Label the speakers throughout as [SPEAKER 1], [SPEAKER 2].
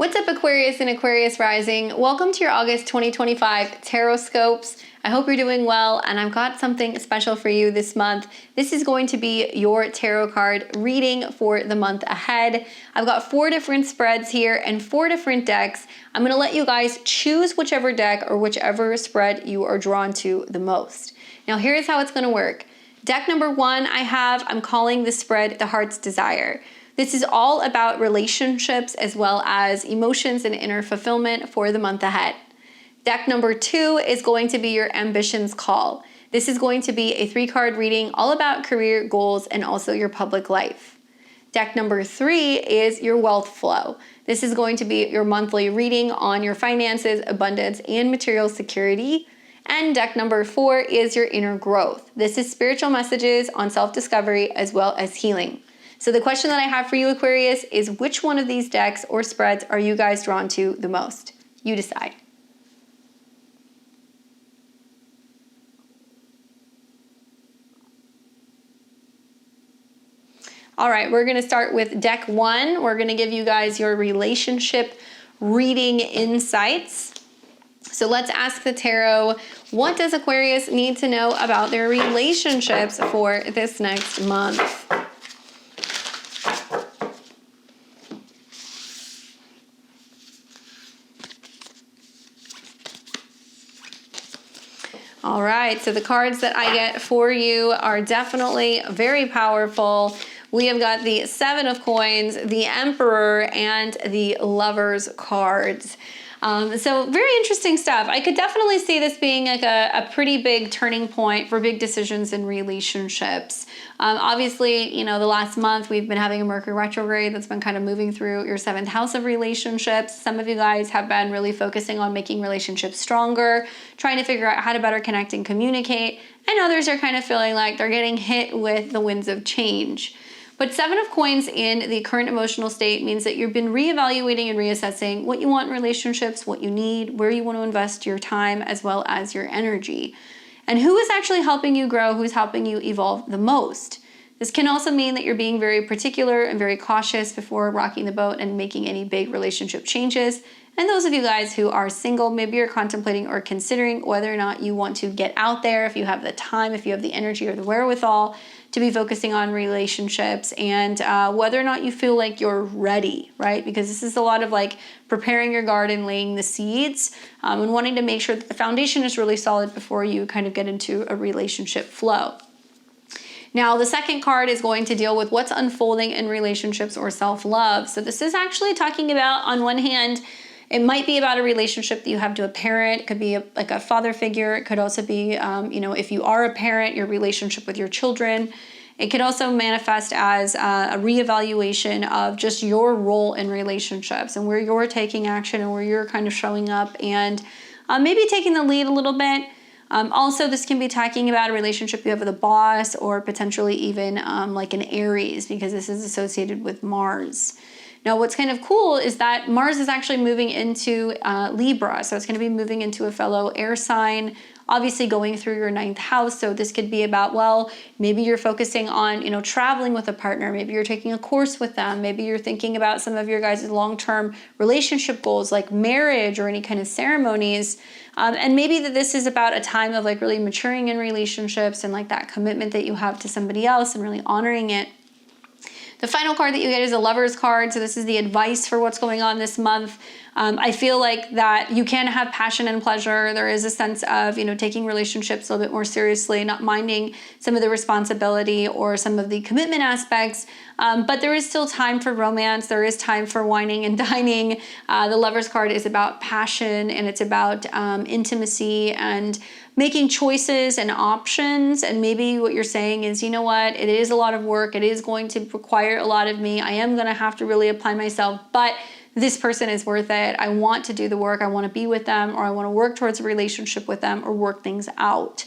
[SPEAKER 1] What's up, Aquarius and Aquarius rising? Welcome to your August 2025 Tarotscopes. I hope you're doing well, and I've got something special for you this month. This is going to be your tarot card reading for the month ahead. I've got 4 different spreads here and 4 different decks. I'm going to let you guys choose whichever deck or whichever spread you are drawn to the most. Now, here's how it's going to work. Deck number 1 I'm calling this spread The Heart's Desire. This is all about relationships as well as emotions and inner fulfillment for the month ahead. Deck number 2 is going to be your Ambitions Call. This is going to be a 3-card reading all about career goals and also your public life. Deck number 3 is your Wealth Flow. This is going to be your monthly reading on your finances, abundance, and material security. And deck number 4 is your Inner Growth. This is spiritual messages on self-discovery as well as healing. So the question that I have for you, Aquarius, is which one of these decks or spreads are you guys drawn to the most? You decide. All right, we're going to start with deck 1. We're going to give you guys your relationship reading insights. So let's ask the tarot, what does Aquarius need to know about their relationships for this next month? All right, so the cards that I get for you are definitely very powerful. We have got the 7 of Coins, the Emperor, and the Lovers cards. So very interesting stuff. I could definitely see this being like a pretty big turning point for big decisions in relationships. Obviously, you know, the last month we've been having a Mercury retrograde that's been kind of moving through your 7th house of relationships. Some of you guys have been really focusing on making relationships stronger, trying to figure out how to better connect and communicate. And others are kind of feeling like they're getting hit with the winds of change. But 7 of Coins in the current emotional state means that you've been reevaluating and reassessing what you want in relationships, what you need, where you want to invest your time, as well as your energy. And who is actually helping you grow, who's helping you evolve the most. This can also mean that you're being very particular and very cautious before rocking the boat and making any big relationship changes. And those of you guys who are single, maybe you're contemplating or considering whether or not you want to get out there, if you have the time, if you have the energy or the wherewithal to be focusing on relationships, and whether or not you feel like you're ready, right? Because this is a lot of like preparing your garden, laying the seeds, and wanting to make sure that the foundation is really solid before you kind of get into a relationship flow. Now, the second card is going to deal with what's unfolding in relationships or self-love. So this is actually talking about, on one hand, it might be about a relationship that you have to a parent. It could be like a father figure. It could also be, if you are a parent, your relationship with your children. It could also manifest as a reevaluation of just your role in relationships and where you're taking action and where you're kind of showing up and maybe taking the lead a little bit. Also, this can be talking about a relationship you have with a boss or potentially even like an Aries, because this is associated with Mars. Now, what's kind of cool is that Mars is actually moving into Libra, so it's going to be moving into a fellow air sign, obviously going through your 9th house. So this could be about, well, maybe you're focusing on, traveling with a partner. Maybe you're taking a course with them. Maybe you're thinking about some of your guys' long-term relationship goals like marriage or any kind of ceremonies. And maybe that this is about a time of like really maturing in relationships and like that commitment that you have to somebody else and really honoring it. The final card that you get is a Lover's card. So this is the advice for what's going on this month. I feel like that you can have passion and pleasure. There is a sense of, taking relationships a little bit more seriously, not minding some of the responsibility or some of the commitment aspects. But there is still time for romance. There is time for wining and dining. The Lover's card is about passion, and it's about intimacy and making choices and options. And maybe what you're saying is, you know what, it is a lot of work. It is going to require a lot of me. I am going to have to really apply myself, but this person is worth it. I want to do the work. I want to be with them, or I want to work towards a relationship with them or work things out.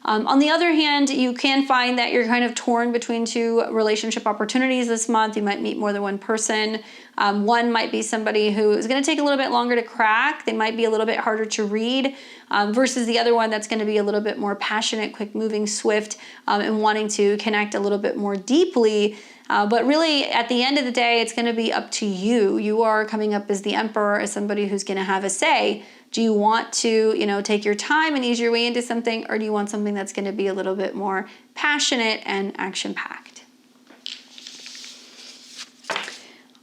[SPEAKER 1] On the other hand, you can find that you're kind of torn between two relationship opportunities this month. You might meet more than one person. One might be somebody who is going to take a little bit longer to crack. They might be a little bit harder to read versus the other one that's going to be a little bit more passionate, quick moving, swift, and wanting to connect a little bit more deeply. But really, at the end of the day, it's going to be up to you. You are coming up as the emperor, as somebody who's going to have a say. Do you want to, take your time and ease your way into something, or do you want something that's going to be a little bit more passionate and action-packed?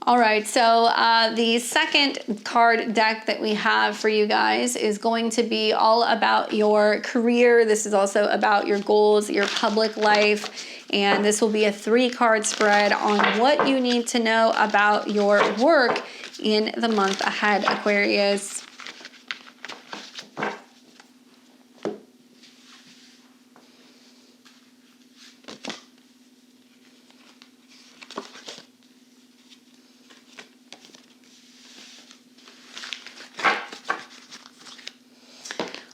[SPEAKER 1] All right, so the second card deck that we have for you guys is going to be all about your career. This is also about your goals, your public life, and this will be a 3-card spread on what you need to know about your work in the month ahead, Aquarius.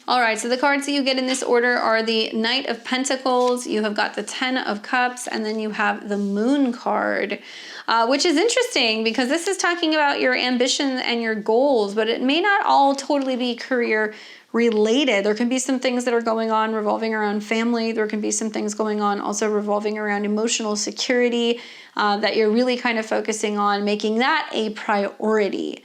[SPEAKER 1] All right, so the cards that you get in this order are the Knight of Pentacles, you have got the 10 of Cups, and then you have the Moon card, which is interesting because this is talking about your ambitions and your goals, but it may not all totally be career related. There can be some things that are going on revolving around family. There can be some things going on also revolving around emotional security that you're really kind of focusing on, making that a priority.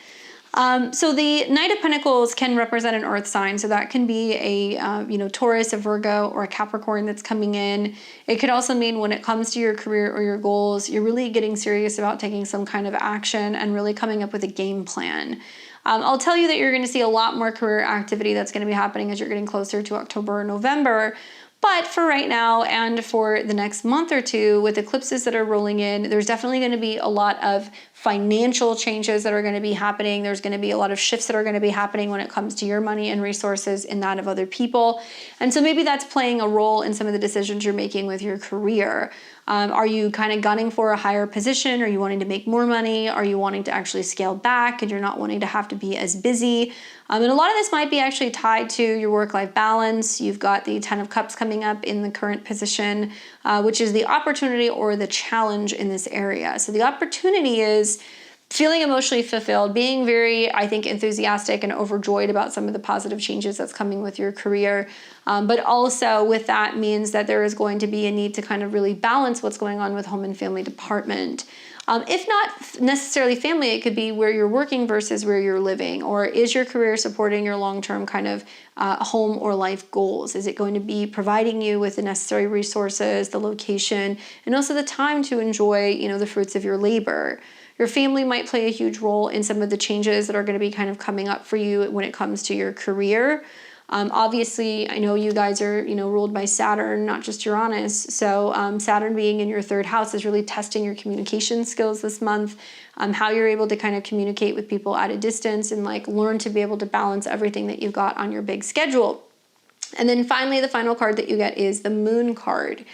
[SPEAKER 1] So the Knight of Pentacles can represent an earth sign. So that can be a, Taurus, a Virgo, or a Capricorn that's coming in. It could also mean when it comes to your career or your goals, you're really getting serious about taking some kind of action and really coming up with a game plan. I'll tell you that you're going to see a lot more career activity that's going to be happening as you're getting closer to October or November. But for right now and for the next month or two, with eclipses that are rolling in, there's definitely going to be a lot of financial changes that are going to be happening. There's going to be a lot of shifts that are going to be happening when it comes to your money and resources and that of other people. And so maybe that's playing a role in some of the decisions you're making with your career. Are you kind of gunning for a higher position? Are you wanting to make more money? Are you wanting to actually scale back and you're not wanting to have to be as busy? And a lot of this might be actually tied to your work-life balance. You've got the 10 of Cups coming up in the current position, which is the opportunity or the challenge in this area. So the opportunity is feeling emotionally fulfilled, being very, I think, enthusiastic and overjoyed about some of the positive changes that's coming with your career. But also with that means that there is going to be a need to kind of really balance what's going on with home and family department. If not necessarily family, it could be where you're working versus where you're living, or is your career supporting your long-term kind of home or life goals? Is it going to be providing you with the necessary resources, the location, and also the time to enjoy, the fruits of your labor? Your family might play a huge role in some of the changes that are going to be kind of coming up for you when it comes to your career. Obviously, I know you guys are, ruled by Saturn, not just Uranus. So Saturn being in your 3rd house is really testing your communication skills this month, how you're able to kind of communicate with people at a distance and learn to be able to balance everything that you've got on your big schedule. And then finally, the final card that you get is the Moon card.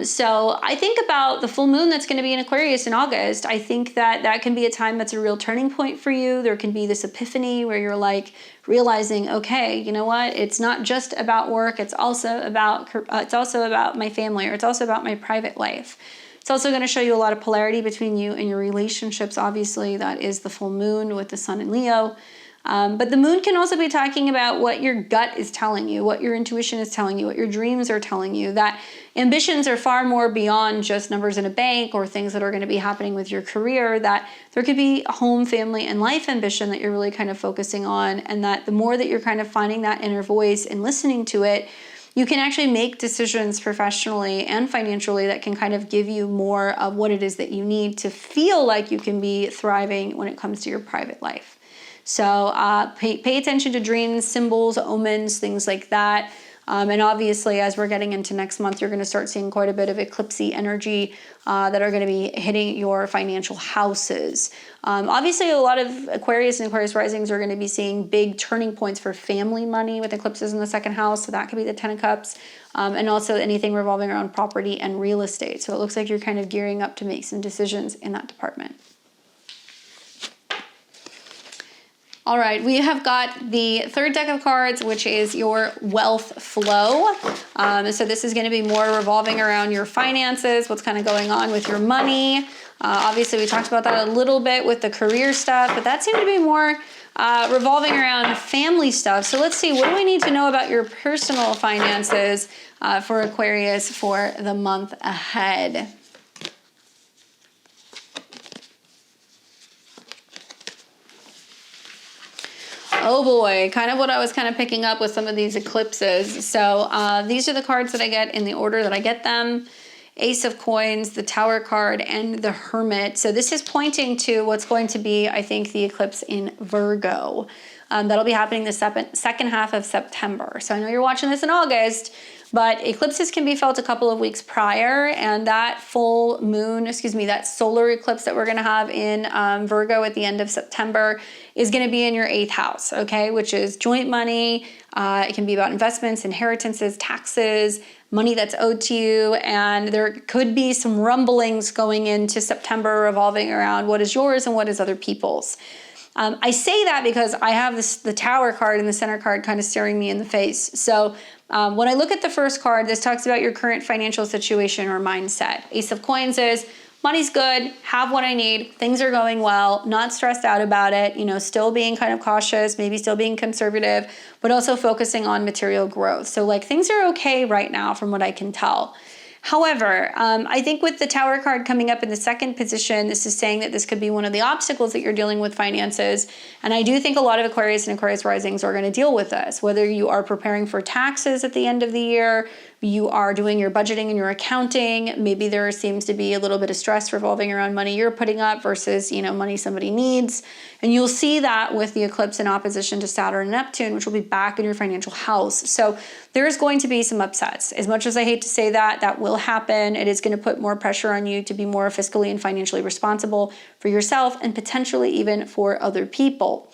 [SPEAKER 1] So I think about the full moon that's going to be in Aquarius in August. I think that can be a time that's a real turning point for you. There can be this epiphany where you're realizing, okay, you know what? It's not just about work. It's also about my family, or it's also about my private life. It's also going to show you a lot of polarity between you and your relationships. Obviously, that is the full moon with the sun in Leo. But the moon can also be talking about what your gut is telling you, what your intuition is telling you, what your dreams are telling you, that ambitions are far more beyond just numbers in a bank or things that are going to be happening with your career, that there could be home, family, and life ambition that you're really kind of focusing on, and that the more that you're kind of finding that inner voice and listening to it, you can actually make decisions professionally and financially that can kind of give you more of what it is that you need to feel like you can be thriving when it comes to your private life. So pay attention to dreams, symbols, omens, things like that. And obviously, as we're getting into next month, you're going to start seeing quite a bit of eclipsy energy that are going to be hitting your financial houses. Obviously, a lot of Aquarius and Aquarius risings are going to be seeing big turning points for family money with eclipses in the 2nd house. So that could be the 10 of Cups, and also anything revolving around property and real estate. So it looks like you're kind of gearing up to make some decisions in that department. All right, we have got the third deck of cards, which is your wealth flow. So this is going to be more revolving around your finances, what's kind of going on with your money. Obviously, we talked about that a little bit with the career stuff, but that seemed to be more revolving around family stuff. So let's see, what do we need to know about your personal finances for Aquarius for the month ahead? Oh boy, kind of what I was kind of picking up with some of these eclipses. So these are the cards that I get in the order that I get them. Ace of Coins, the Tower card, and the Hermit. So this is pointing to what's going to be, I think, the eclipse in Virgo. That'll be happening the second half of September. So I know you're watching this in August, but eclipses can be felt a couple of weeks prior, and that full moon, that solar eclipse that we're gonna have in Virgo at the end of September is gonna be in your 8th house, okay? Which is joint money. It can be about investments, inheritances, taxes, money that's owed to you, and there could be some rumblings going into September revolving around what is yours and what is other people's. I say that because I have the Tower card and the Center card kind of staring me in the face. So when I look at the first card, this talks about your current financial situation or mindset. Ace of Coins is money's good, have what I need, things are going well, not stressed out about it, still being kind of cautious, maybe still being conservative, but also focusing on material growth. So like things are okay right now from what I can tell. However, I think with the Tower card coming up in the second position, this is saying that this could be one of the obstacles that you're dealing with finances. And I do think a lot of Aquarius and Aquarius risings are going to deal with this, whether you are preparing for taxes at the end of the year, you are doing your budgeting and your accounting, maybe there seems to be a little bit of stress revolving around money you're putting up versus, money somebody needs. And you'll see that with the eclipse in opposition to Saturn and Neptune, which will be back in your financial house. So there's going to be some upsets. As much as I hate to say that, that will happen. It is going to put more pressure on you to be more fiscally and financially responsible for yourself and potentially even for other people.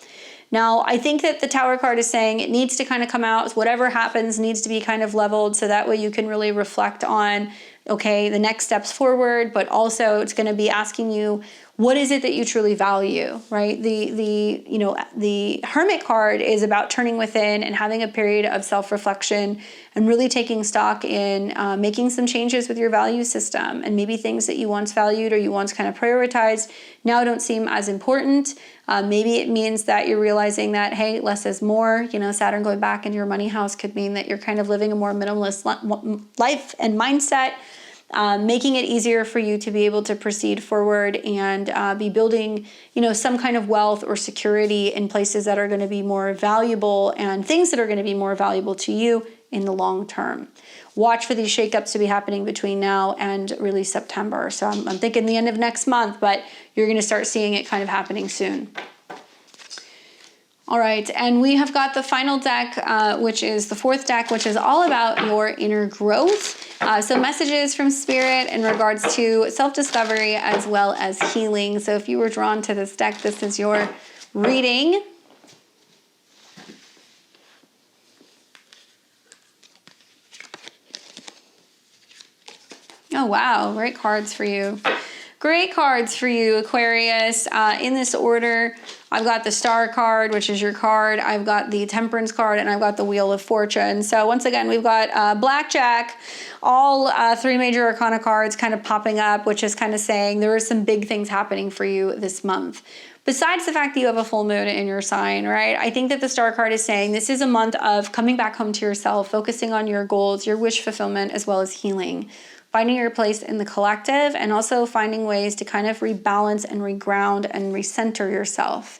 [SPEAKER 1] Now, I think that the Tower card is saying it needs to kind of come out, whatever happens needs to be kind of leveled, so that way you can really reflect on, okay, the next steps forward, but also it's going to be asking you, what is it that you truly value, right? The Hermit card is about turning within and having a period of self-reflection and really taking stock in making some changes with your value system, and maybe things that you once valued or you once kind of prioritized now don't seem as important. Maybe it means that you're realizing that, hey, less is more. Saturn going back into your money house could mean that you're kind of living a more minimalist life and mindset, making it easier for you to be able to proceed forward and be building, some kind of wealth or security in places that are going to be more valuable and things that are going to be more valuable to you in the long term. Watch for these shakeups to be happening between now and really September. So I'm thinking the end of next month, but you're going to start seeing it kind of happening soon. All right, and we have got the final deck, which is the fourth deck, which is all about your inner growth. So messages from Spirit in regards to self-discovery as well as healing. So if you were drawn to this deck, this is your reading. Oh, wow, great cards for you. Great cards for you, Aquarius. In this order, I've got the Star card, which is your card. I've got the Temperance card, and I've got the Wheel of Fortune. So once again, we've got Blackjack, all three major arcana cards kind of popping up, which is kind of saying there are some big things happening for you this month. Besides the fact that you have a full moon in your sign, right? I think that the Star card is saying this is a month of coming back home to yourself, focusing on your goals, your wish fulfillment, as well as healing. Finding your place in the collective, and also finding ways to kind of rebalance and reground and recenter yourself.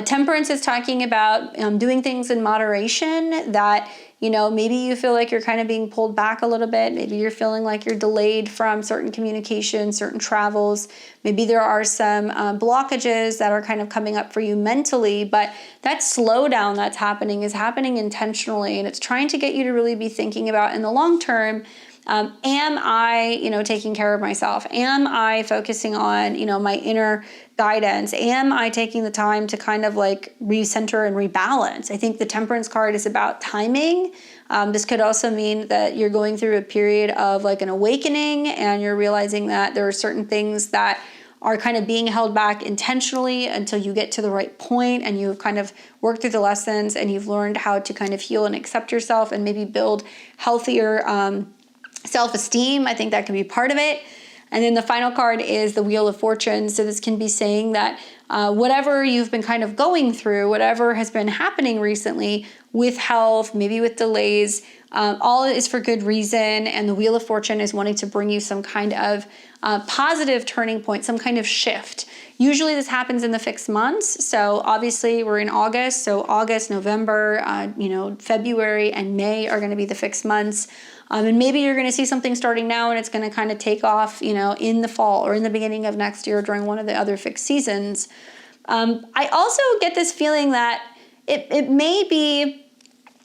[SPEAKER 1] Temperance is talking about doing things in moderation, that, maybe you feel like you're kind of being pulled back a little bit. Maybe you're feeling like you're delayed from certain communications, certain travels. Maybe there are some blockages that are kind of coming up for you mentally, but that slowdown that's happening is happening intentionally, and it's trying to get you to really be thinking about in the long term, am I, taking care of myself? Am I focusing on, my inner guidance? Am I taking the time to kind of like recenter and rebalance? I think the Temperance card is about timing. This could also mean that you're going through a period of like an awakening, and you're realizing that there are certain things that are kind of being held back intentionally until you get to the right point and you've kind of worked through the lessons and you've learned how to kind of heal and accept yourself and maybe build healthier self-esteem. I think that can be part of it. And then the final card is the Wheel of Fortune. So this can be saying that whatever you've been kind of going through, whatever has been happening recently with health, maybe with delays, all is for good reason. And the Wheel of Fortune is wanting to bring you some kind of positive turning point, some kind of shift. Usually this happens in the fixed months. So obviously we're in August. So August, November, February and May are going to be the fixed months. And maybe you're going to see something starting now and it's going to kind of take off, in the fall or in the beginning of next year during one of the other fixed seasons. I also get this feeling that it may be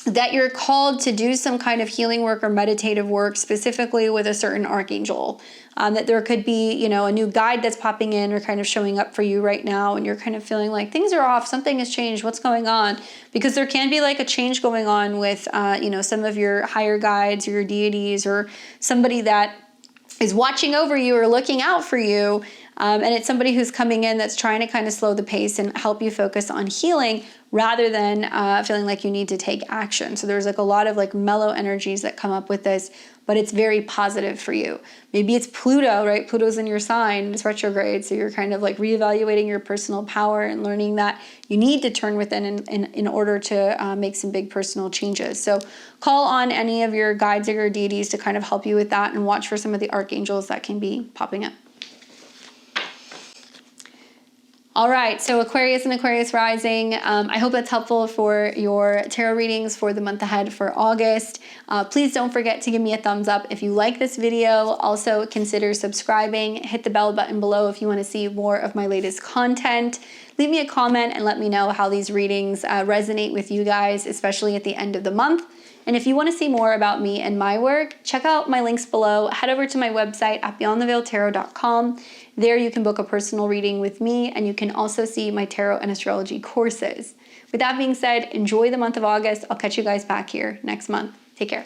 [SPEAKER 1] that you're called to do some kind of healing work or meditative work, specifically with a certain archangel. That there could be, a new guide that's popping in or kind of showing up for you right now, and you're kind of feeling like things are off, something has changed, what's going on? Because there can be like a change going on with, some of your higher guides or your deities or somebody that is watching over you or looking out for you. And it's somebody who's coming in that's trying to kind of slow the pace and help you focus on healing rather than feeling like you need to take action. So there's like a lot of like mellow energies that come up with this, but it's very positive for you. Maybe it's Pluto, right? Pluto's in your sign, it's retrograde. So you're kind of like reevaluating your personal power and learning that you need to turn within in order to make some big personal changes. So call on any of your guides or your deities to kind of help you with that and watch for some of the archangels that can be popping up. All right, so Aquarius and Aquarius rising. I hope that's helpful for your tarot readings for the month ahead for August. Please don't forget to give me a thumbs up if you like this video. Also consider subscribing. Hit the bell button below if you want to see more of my latest content. Leave me a comment and let me know how these readings resonate with you guys, especially at the end of the month. And if you want to see more about me and my work, check out my links below. Head over to my website at beyondtheveiltarot.com. There you can book a personal reading with me, and you can also see my tarot and astrology courses. With that being said, enjoy the month of August. I'll catch you guys back here next month. Take care.